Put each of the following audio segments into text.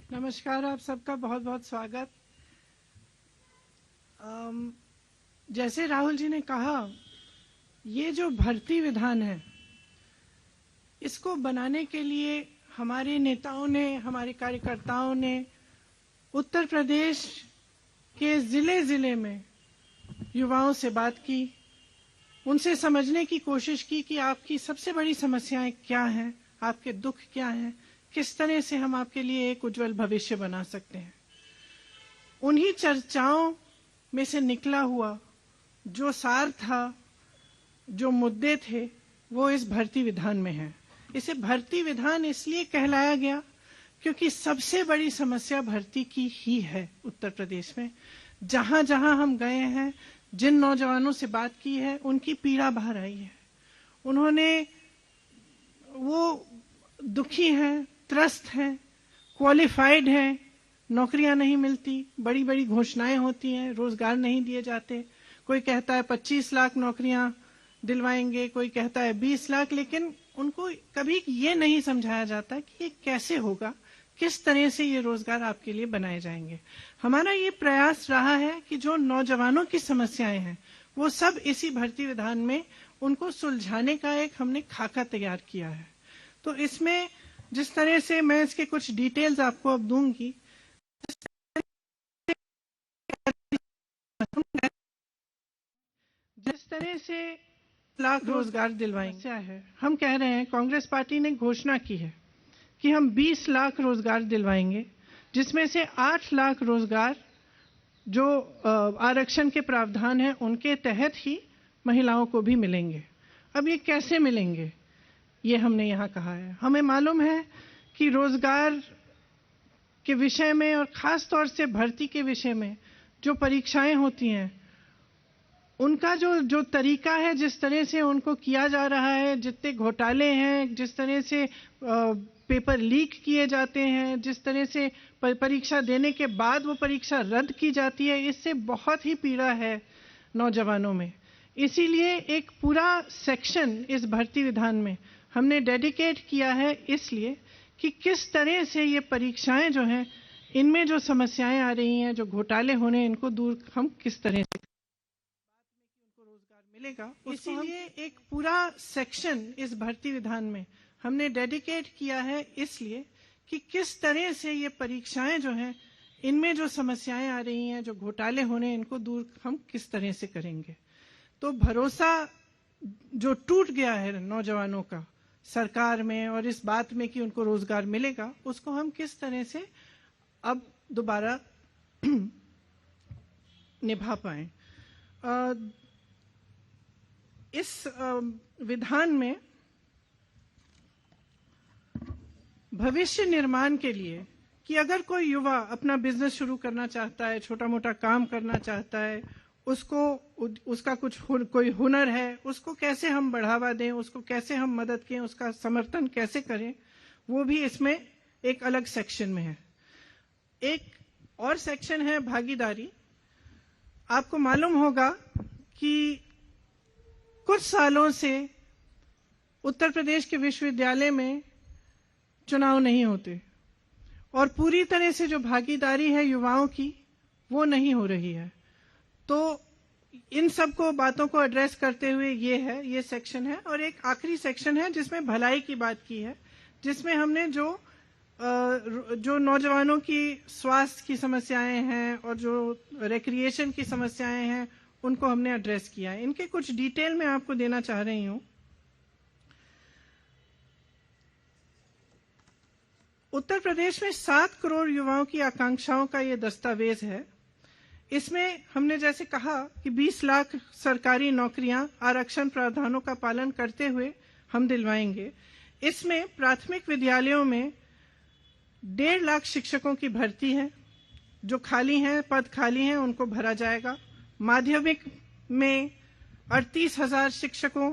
नमस्कार, आप सबका बहुत बहुत स्वागत। जैसे राहुल जी ने कहा, ये जो भर्ती विधान है, इसको बनाने के लिए हमारे नेताओं ने, हमारे कार्यकर्ताओं ने उत्तर प्रदेश के ज़िले ज़िले में युवाओं से बात की, उनसे समझने की कोशिश की कि आपकी सबसे बड़ी समस्याएं क्या हैं, आपके दुख क्या हैं, किस तरह से हम आपके लिए एक उज्जवल भविष्य बना सकते हैं। उन्हीं चर्चाओं में से निकला हुआ जो सार था, जो मुद्दे थे, वो इस भर्ती विधान में है। इसे भर्ती विधान इसलिए कहलाया गया क्योंकि सबसे बड़ी समस्या भर्ती की ही है उत्तर प्रदेश में। जहां जहां हम गए हैं, जिन नौजवानों से बात की है, उनकी पीड़ा बाहर आई है। वो दुखी हैं, त्रस्त हैं, क्वालिफाइड हैं, नौकरियां नहीं मिलती, बड़ी बड़ी घोषणाएं होती हैं, रोजगार नहीं दिए जाते। कोई कहता है 25 लाख नौकरियां दिलवाएंगे, कोई कहता है 20 लाख, लेकिन उनको कभी ये नहीं समझाया जाता कि ये कैसे होगा, किस तरह से ये रोजगार आपके लिए बनाए जाएंगे। हमारा ये प्रयास रहा है कि जो नौजवानों की समस्याएं हैं, वो सब इसी भर्ती विधान में उनको सुलझाने का एक हमने खाका तैयार किया है। तो इसमें जिस तरह से मैं इसके कुछ डिटेल्स आपको अब दूंगी, जिस तरह से लाख रोजगार दिलवाएंगे है। हम कह रहे हैं, कांग्रेस पार्टी ने घोषणा की है कि हम 20 लाख रोजगार दिलवाएंगे, जिसमें से 8 लाख रोजगार जो आरक्षण के प्रावधान है उनके तहत ही महिलाओं को भी मिलेंगे। अब ये कैसे मिलेंगे, ये हमने यहाँ कहा है। हमें मालूम है कि रोजगार के विषय में और खास तौर से भर्ती के विषय में जो परीक्षाएं होती हैं, उनका जो तरीका है, जिस तरह से उनको किया जा रहा है, जितने घोटाले हैं, जिस तरह से पेपर लीक किए जाते हैं, जिस तरह से परीक्षा देने के बाद वो परीक्षा रद्द की जाती है, इससे बहुत ही पीड़ा है नौजवानों में। इसीलिए एक पूरा सेक्शन इस भर्ती विधान में हमने डेडिकेट किया है, इसलिए कि किस तरह से ये परीक्षाएं जो हैं, इनमें जो समस्याएं आ रही हैं, जो घोटाले होने, इनको दूर हम किस तरह से उनको रोजगार मिलेगा। इसीलिए एक पूरा सेक्शन इस भर्ती विधान में हमने डेडिकेट किया है, इसलिए कि किस तरह से ये परीक्षाएं जो हैं, इनमें जो समस्याएं आ रही हैं, जो घोटाले होने, इनको दूर हम किस तरह से करेंगे। तो भरोसा जो टूट गया है नौजवानों का सरकार में और इस बात में कि उनको रोजगार मिलेगा, उसको हम किस तरह से अब दोबारा निभा पाए। इस विधान में भविष्य निर्माण के लिए कि अगर कोई युवा अपना बिजनेस शुरू करना चाहता है, छोटा मोटा काम करना चाहता है, उसका कोई हुनर है, उसको कैसे हम बढ़ावा दें, उसको कैसे हम मदद करें, उसका समर्थन कैसे करें, वो भी इसमें एक अलग सेक्शन में है। एक और सेक्शन है भागीदारी। आपको मालूम होगा कि कुछ सालों से उत्तर प्रदेश के विश्वविद्यालय में चुनाव नहीं होते और पूरी तरह से जो भागीदारी है युवाओं की, वो नहीं हो रही है। तो इन सब को बातों को एड्रेस करते हुए ये सेक्शन है। और एक आखिरी सेक्शन है जिसमें भलाई की बात की है, जिसमें हमने जो नौजवानों की स्वास्थ्य की समस्याएं हैं और जो रिक्रिएशन की समस्याएं हैं, उनको हमने एड्रेस किया है। इनके कुछ डिटेल में आपको देना चाह रही हूं। उत्तर प्रदेश में 7 करोड़ युवाओं की आकांक्षाओं का ये दस्तावेज है। इसमें हमने जैसे कहा कि 20 लाख सरकारी नौकरियां आरक्षण प्रावधानों का पालन करते हुए हम दिलवाएंगे। इसमें प्राथमिक विद्यालयों में 1.5 लाख शिक्षकों की भर्ती है, जो खाली हैं, पद खाली हैं, उनको भरा जाएगा। माध्यमिक में 38,000 शिक्षकों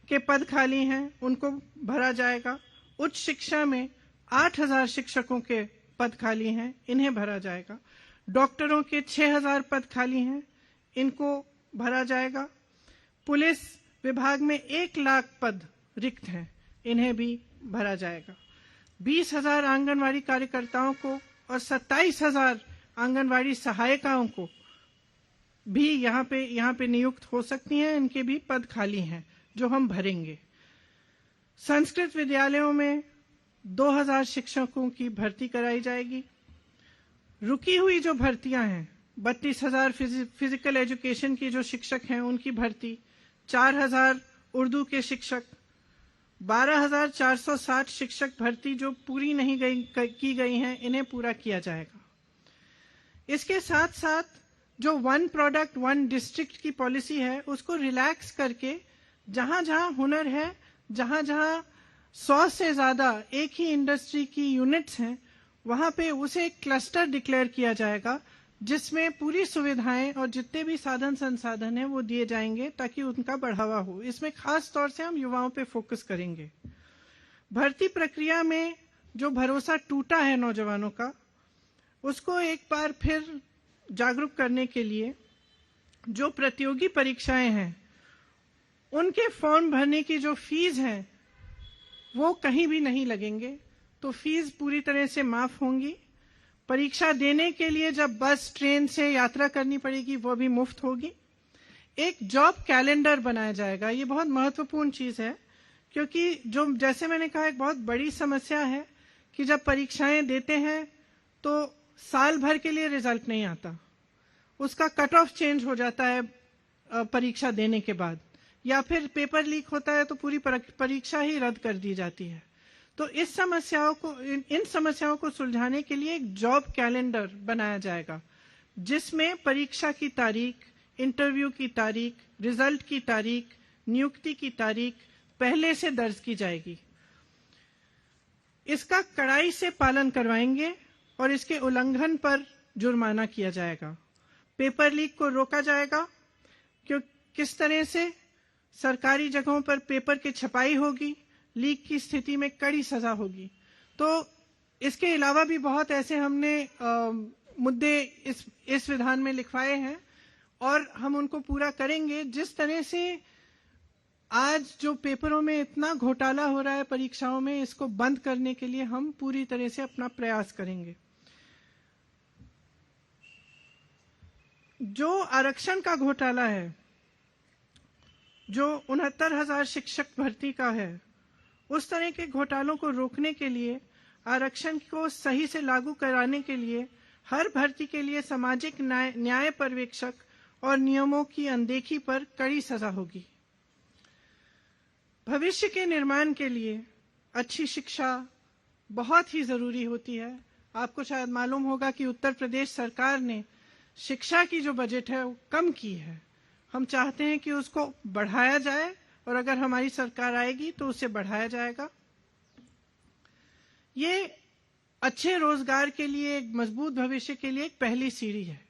के पद खाली हैं, उनको भरा जाएगा। उच्च शिक्षा में 8,000 शिक्षकों के पद खाली हैं, इन्हें भरा जाएगा। डॉक्टरों के 6,000 पद खाली हैं, इनको भरा जाएगा। पुलिस विभाग में 1 लाख पद रिक्त हैं, इन्हें भी भरा जाएगा। 20,000 आंगनवाड़ी कार्यकर्ताओं को और 27,000 आंगनवाड़ी सहायिकाओं को भी यहाँ पे नियुक्त हो सकती हैं। इनके भी पद खाली हैं जो हम भरेंगे। संस्कृत विद्यालयों में 2,000 शिक्षकों की भर्ती कराई जाएगी। रुकी हुई जो भर्तियां हैं, 32,000 फिजिकल एजुकेशन की जो शिक्षक हैं उनकी भर्ती, 4,000 उर्दू के शिक्षक, 12,460 शिक्षक भर्ती जो पूरी नहीं की गई हैं, इन्हें पूरा किया जाएगा। इसके साथ साथ जो वन प्रोडक्ट वन डिस्ट्रिक्ट की पॉलिसी है उसको रिलैक्स करके जहां जहां हुनर है, जहां जहां 100 से ज्यादा एक ही इंडस्ट्री की यूनिट्स हैं, वहां पे उसे एक क्लस्टर डिक्लेयर किया जाएगा जिसमें पूरी सुविधाएं और जितने भी साधन संसाधन हैं वो दिए जाएंगे ताकि उनका बढ़ावा हो। इसमें खास तौर से हम युवाओं पे फोकस करेंगे। भर्ती प्रक्रिया में जो भरोसा टूटा है नौजवानों का, उसको एक बार फिर जागरूक करने के लिए जो प्रतियोगी परीक्षाएं हैं उनके फॉर्म भरने की जो फीस है वो कहीं भी नहीं लगेंगे, तो फीस पूरी तरह से माफ होंगी। परीक्षा देने के लिए जब बस ट्रेन से यात्रा करनी पड़ेगी वो भी मुफ्त होगी। एक जॉब कैलेंडर बनाया जाएगा। ये बहुत महत्वपूर्ण चीज है क्योंकि जो जैसे मैंने कहा एक बहुत बड़ी समस्या है कि जब परीक्षाएं देते हैं तो साल भर के लिए रिजल्ट नहीं आता, उसका कट ऑफ चेंज हो जाता है परीक्षा देने के बाद, या फिर पेपर लीक होता है तो पूरी परीक्षा ही रद्द कर दी जाती है। तो इन समस्याओं को सुलझाने के लिए एक जॉब कैलेंडर बनाया जाएगा जिसमें परीक्षा की तारीख, इंटरव्यू की तारीख, रिजल्ट की तारीख, नियुक्ति की तारीख पहले से दर्ज की जाएगी। इसका कड़ाई से पालन करवाएंगे और इसके उल्लंघन पर जुर्माना किया जाएगा। पेपर लीक को रोका जाएगा क्यों किस तरह से सरकारी जगहों पर पेपर की छपाई होगी, लीक की स्थिति में कड़ी सजा होगी। तो इसके अलावा भी बहुत ऐसे हमने मुद्दे इस विधान में लिखवाए हैं और हम उनको पूरा करेंगे। जिस तरह से आज जो पेपरों में इतना घोटाला हो रहा है परीक्षाओं में, इसको बंद करने के लिए हम पूरी तरह से अपना प्रयास करेंगे। जो आरक्षण का घोटाला है, जो 69,000 शिक्षक भर्ती का है, उस तरह के घोटालों को रोकने के लिए, आरक्षण को सही से लागू कराने के लिए हर भर्ती के लिए सामाजिक न्याय पर्यवेक्षक और नियमों की अनदेखी पर कड़ी सजा होगी। भविष्य के निर्माण के लिए अच्छी शिक्षा बहुत ही जरूरी होती है। आपको शायद मालूम होगा कि उत्तर प्रदेश सरकार ने शिक्षा की जो बजट है वो कम की है। हम चाहते हैं कि उसको बढ़ाया जाए और अगर हमारी सरकार आएगी तो उसे बढ़ाया जाएगा। ये अच्छे रोजगार के लिए, एक मजबूत भविष्य के लिए एक पहली सीढ़ी है।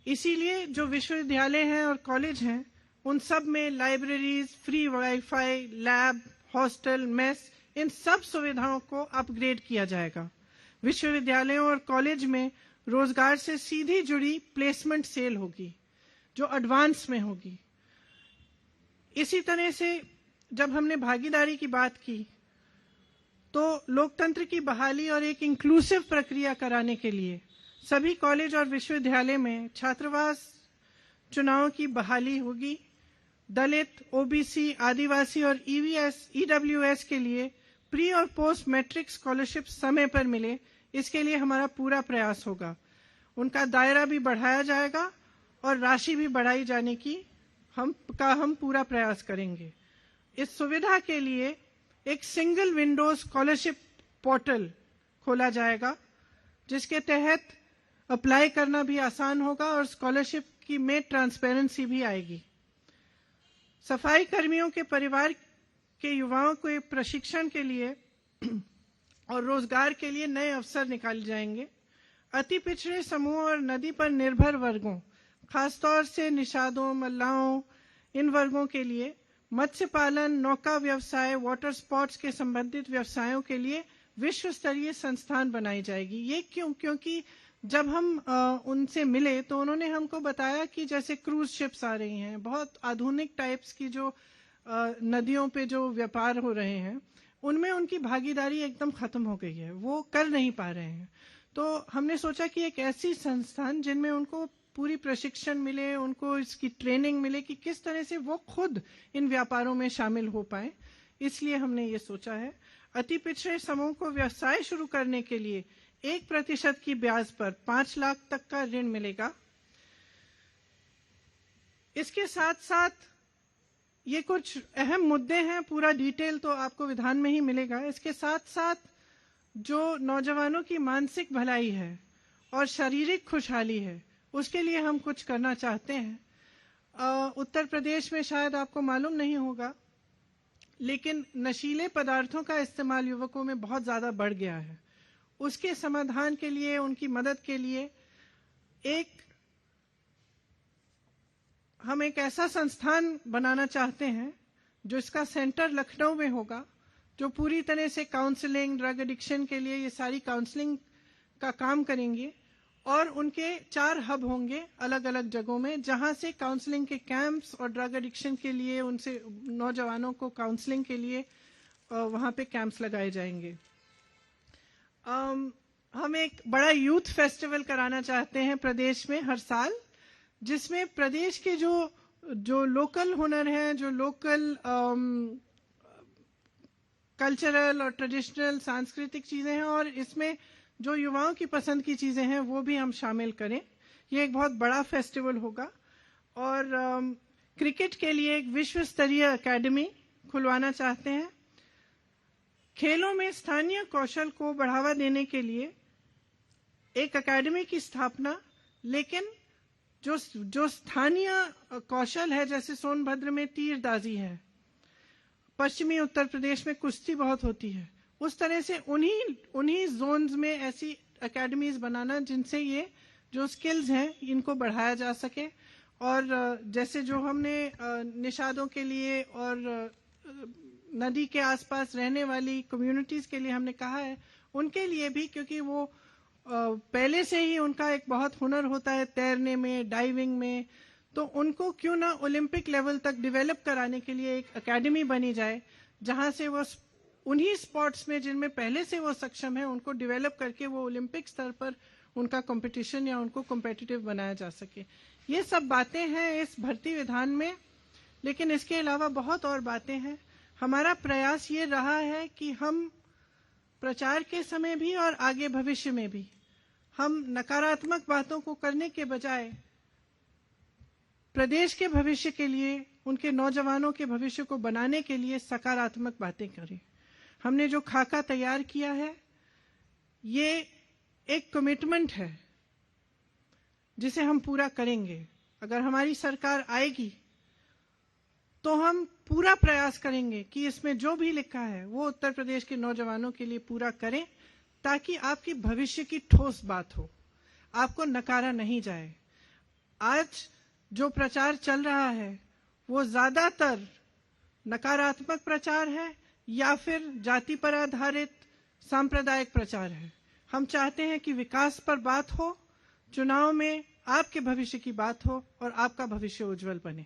इसीलिए जो विश्वविद्यालय हैं और कॉलेज हैं उन सब में libraries, free WiFi, lab, hostel, mess, इन सब सुविधाओं को अपग्रेड किया जाएगा। विश्वविद्यालयों और कॉलेज में रोजगार से सीधी जुड़ी प्लेसमेंट सेल होगी जो एडवांस में होगी। इसी तरह से जब हमने भागीदारी की बात की तो लोकतंत्र की बहाली और एक इंक्लूसिव प्रक्रिया कराने के लिए सभी कॉलेज और विश्वविद्यालय में छात्रावास चुनाव की बहाली होगी। दलित, ओबीसी, आदिवासी और ईडब्ल्यूएस के लिए प्री और पोस्ट मैट्रिक स्कॉलरशिप समय पर मिले, इसके लिए हमारा पूरा प्रयास होगा। उनका दायरा भी बढ़ाया जाएगा और राशि भी बढ़ाई जाने की हम पूरा प्रयास करेंगे। इस सुविधा के लिए एक सिंगल विंडो स्कॉलरशिप पोर्टल खोला जाएगा जिसके तहत अप्लाई करना भी आसान होगा और स्कॉलरशिप की में ट्रांसपेरेंसी भी आएगी। सफाई कर्मियों के परिवार के युवाओं को प्रशिक्षण के लिए और रोजगार के लिए नए अवसर निकाले जाएंगे। अति पिछड़े समूहों और नदी पर निर्भर वर्गों, खासतौर से निषादों, मल्लाहों, इन वर्गों के लिए मत्स्य पालन, नौका व्यवसाय, वाटर स्पोर्ट्स के संबंधित व्यवसायों के लिए विश्व स्तरीय संस्थान बनाई जाएगी। ये क्योंकि जब हम उनसे मिले तो उन्होंने हमको बताया कि जैसे क्रूज शिप्स आ रही हैं, बहुत आधुनिक टाइप्स की जो नदियों पे जो व्यापार हो रहे हैं, उनमें उनकी भागीदारी एकदम खत्म हो गई है, वो कर नहीं पा रहे हैं। तो हमने सोचा कि एक ऐसी संस्थान जिनमें उनको पूरी प्रशिक्षण मिले, उनको इसकी ट्रेनिंग मिले कि किस तरह से वो खुद इन व्यापारों में शामिल हो पाए, इसलिए हमने ये सोचा है। अति पिछड़े समूह को व्यवसाय शुरू करने के लिए 1% की ब्याज पर 5 लाख तक का ऋण मिलेगा। इसके साथ साथ ये कुछ अहम मुद्दे हैं, पूरा डिटेल तो आपको विधान में ही मिलेगा। इसके साथ साथ जो नौजवानों की मानसिक भलाई है और शारीरिक खुशहाली है, उसके लिए हम कुछ करना चाहते हैं। उत्तर प्रदेश में शायद आपको मालूम नहीं होगा, लेकिन नशीले पदार्थों का इस्तेमाल युवकों में बहुत ज्यादा बढ़ गया है। उसके समाधान के लिए, उनकी मदद के लिए हम एक ऐसा संस्थान बनाना चाहते हैं जो इसका सेंटर लखनऊ में होगा, जो पूरी तरह से काउंसलिंग, ड्रग एडिक्शन के लिए ये सारी काउंसलिंग का काम करेंगे। और उनके 4 हब होंगे अलग अलग जगहों में, जहां से काउंसलिंग के कैंप्स और ड्रग एडिक्शन के लिए उनसे नौजवानों को काउंसलिंग के लिए वहां पे कैंप्स लगाए जाएंगे। हम एक बड़ा यूथ फेस्टिवल कराना चाहते हैं प्रदेश में हर साल, जिसमें प्रदेश के जो लोकल हुनर हैं, जो लोकल कल्चरल और ट्रेडिशनल सांस्कृतिक चीजें हैं, और इसमें जो युवाओं की पसंद की चीजें हैं वो भी हम शामिल करें। ये एक बहुत बड़ा फेस्टिवल होगा। और क्रिकेट के लिए एक विश्व स्तरीय एकेडमी खुलवाना चाहते हैं। खेलों में स्थानीय कौशल को बढ़ावा देने के लिए एक एकेडमी की स्थापना, लेकिन जो स्थानीय कौशल है, जैसे सोनभद्र में तीरंदाजी है, पश्चिमी उत्तर प्रदेश में कुश्ती बहुत होती है, उस तरह से उन्हीं जोन्स में ऐसी एकेडमीज बनाना जिनसे ये जो स्किल्स हैं इनको बढ़ाया जा सके। और जैसे जो हमने निषादों के लिए और नदी के आसपास रहने वाली कम्युनिटीज के लिए हमने कहा है, उनके लिए भी, क्योंकि वो पहले से ही उनका एक बहुत हुनर होता है तैरने में, डाइविंग में, तो उनको क्यों ना ओलंपिक लेवल तक डेवलप कराने के लिए एक एकेडमी बनी जाए, जहां से वो उन्हीं स्पोर्ट्स में जिनमें पहले से वो सक्षम है उनको डेवलप करके वो ओलंपिक स्तर पर उनका कंपटीशन या उनको कॉम्पिटिटिव बनाया जा सके। ये सब बातें हैं इस भर्ती विधान में, लेकिन इसके अलावा बहुत और बातें हैं। हमारा प्रयास ये रहा है कि हम प्रचार के समय भी और आगे भविष्य में भी हम नकारात्मक बातों को करने के बजाय प्रदेश के भविष्य के लिए, उनके नौजवानों के भविष्य को बनाने के लिए सकारात्मक बातें करें। हमने जो खाका तैयार किया है ये एक कमिटमेंट है जिसे हम पूरा करेंगे। अगर हमारी सरकार आएगी तो हम पूरा प्रयास करेंगे कि इसमें जो भी लिखा है वो उत्तर प्रदेश के नौजवानों के लिए पूरा करें, ताकि आपकी भविष्य की ठोस बात हो, आपको नकारा नहीं जाए। आज जो प्रचार चल रहा है वो ज्यादातर नकारात्मक प्रचार है या फिर जाति पर आधारित सांप्रदायिक प्रचार है। हम चाहते हैं कि विकास पर बात हो, चुनाव में आपके भविष्य की बात हो और आपका भविष्य उज्जवल बने।